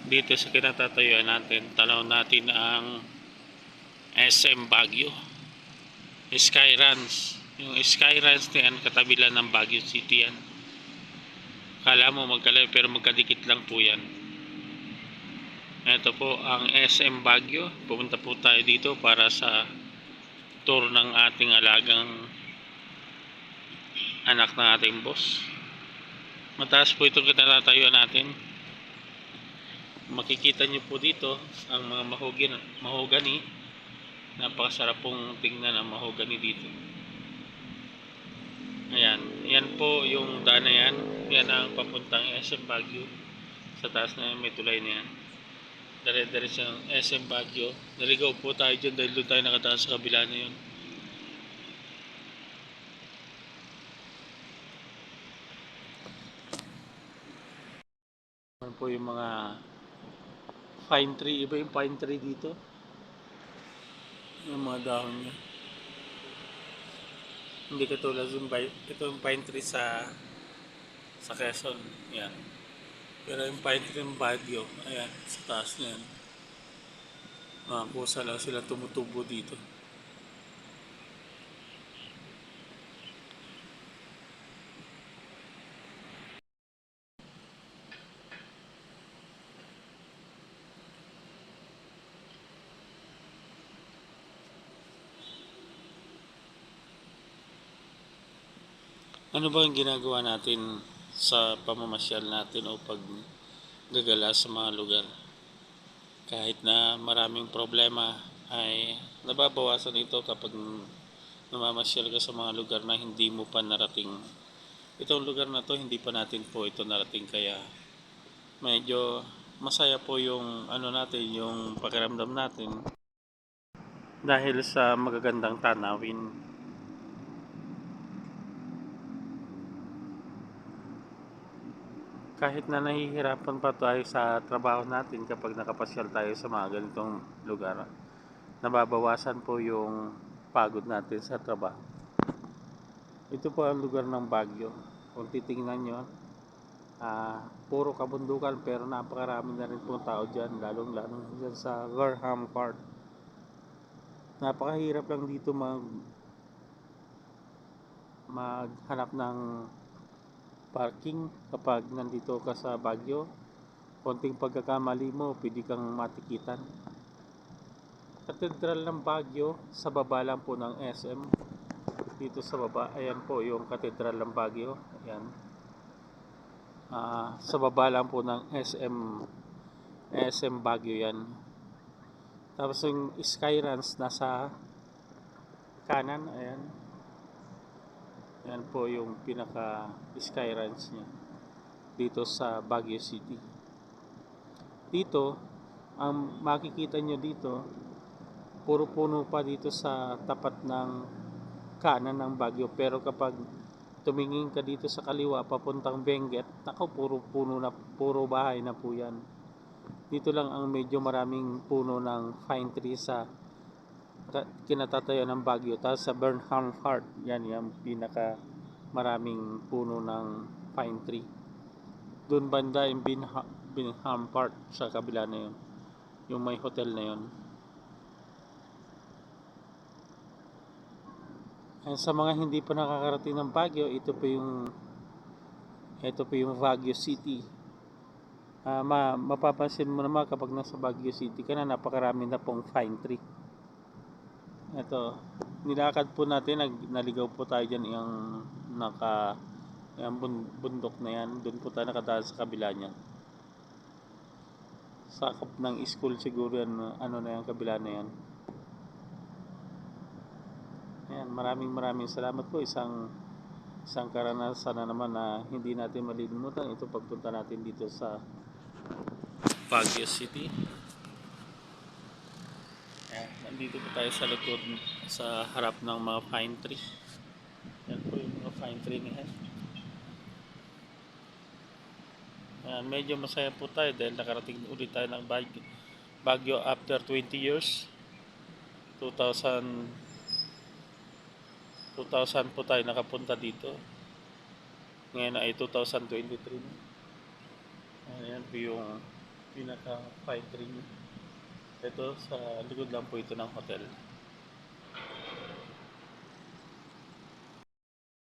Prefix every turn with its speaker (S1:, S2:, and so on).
S1: Dito sa kinatatayuan natin, tanaw natin ang SM Baguio, Skyruns. Yung Skyruns na yan, katabi lang ng Baguio City yan. Kala mo magkalayo pero magkadikit lang po yan. Ito po ang SM Baguio. Pumunta po tayo dito para sa tour ng ating alagang anak ng ating boss. Mataas po itong kinatatayuan natin. Makikita nyo po dito ang mga mahogani. Napakasarap pong tingnan ang mahogani dito. Ayan, yan po yung daan na yan. Yan ang papuntang SM Baguio. Sa taas na yan, may tulay na yan. Dire-diretso ng SM Baguio. Naligaw po tayo dyan dahil doon tayo nakataas sa kabila na yun. Yan po yung mga pine tree. Iba yung pine tree dito. Yung mga dahon niya. Hindi katulad yung pine tree sa Quezon. Yan. Pero yung pine tree ng Baguio, ayan, sa taas na yan. Mga kusa lang sila tumutubo dito. Ano ba ang ginagawa natin sa pamamasyal natin o paggagala sa mga lugar? Kahit na maraming problema ay nababawasan ito kapag namamasyal ka sa mga lugar na hindi mo pa narating. Itong lugar na to hindi pa natin po ito narating, kaya medyo masaya po yung natin, yung pakiramdam natin dahil sa magagandang tanawin. Kahit na nahihirapan pa tayo sa trabaho natin kapag nakapasyal tayo sa mga ganitong lugar, nababawasan po yung pagod natin sa trabaho. Ito po ang lugar ng Baguio. Kung titingnan nyo, puro kabundukan pero napakarami na rin pong tao dyan, lalong dyan sa Graham Park. Napakahirap lang dito maghanap ng parking kapag nandito ka sa Baguio. Konting pagkakamali mo, pwede kang matikitan. Katedral ng Baguio, sa baba lang po ng SM. Dito sa baba, ayan po yung Katedral ng Baguio. Ayan. Sa baba lang po ng SM Baguio yan. Tapos yung Skyruns nasa kanan, ayan. Yan po yung pinaka Skyruns niya dito sa Baguio City. Dito, ang makikita nyo dito, puro puno pa dito sa tapat ng kanan ng Baguio. Pero kapag tumingin ka dito sa kaliwa papuntang Benguet, nako, puro puno na, puro bahay na po yan. Dito lang ang medyo maraming puno ng pine tree sa kinatatayo ng Baguio. Tapos sa Burnham Heart, yan yung pinaka maraming puno ng pine tree. Doon banda yung Binham Park sa kabila na yun, yung may hotel na yun. Sa mga hindi pa nakakarating ng Baguio, ito po yung Baguio City. Mapapansin mo naman kapag nasa Baguio City ka na, napakarami na pong pine tree. Ito, nilakad po natin, naligaw po tayo dyan yung bundok na yan. Doon po tayo nakadaan sa kabila niyan. Sakop ng school siguro yan, na yan, kabila na yan. Ayan, maraming salamat po. Isang karanasan na naman na hindi natin malilimutan. Ito pagpunta natin dito sa Baguio City. Ayan, nandito po tayo sa likod, sa harap ng mga pine tree. Yan po yung mga pine tree niya. Ayan, medyo masaya po tayo dahil nakarating ulit tayo ng Baguio after 20 years. 2000 po tayo nakapunta dito. Ngayon ay 2023. Ayan po yung pinaka fine ring. Ito sa likod lang po ito ng hotel.